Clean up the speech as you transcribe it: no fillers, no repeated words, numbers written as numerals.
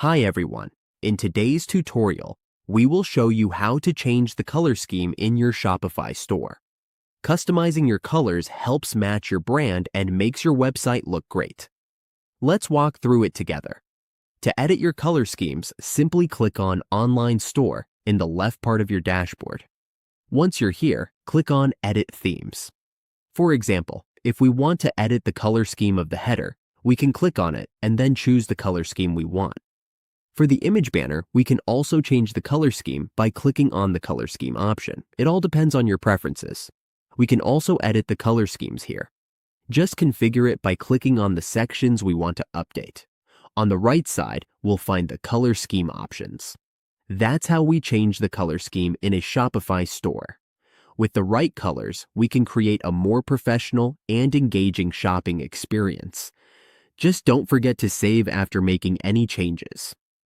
Hi everyone. In today's tutorial, we will show you how to change the color scheme in your Shopify store. Customizing your colors helps match your brand and makes your website look great. Let's walk through it together. To edit your color schemes, simply click on Online Store in the left part of your dashboard. Once you're here, click on Edit Themes. For example, if we want to edit the color scheme of the header, we can click on it and then choose the color scheme we want. For the image banner, we can also change the color scheme by clicking on the color scheme option. It all depends on your preferences. We can also edit the color schemes here. Just configure it by clicking on the sections we want to update. On the right side, we'll find the color scheme options. That's how we change the color scheme in a Shopify store. With the right colors, we can create a more professional and engaging shopping experience. Just don't forget to save after making any changes.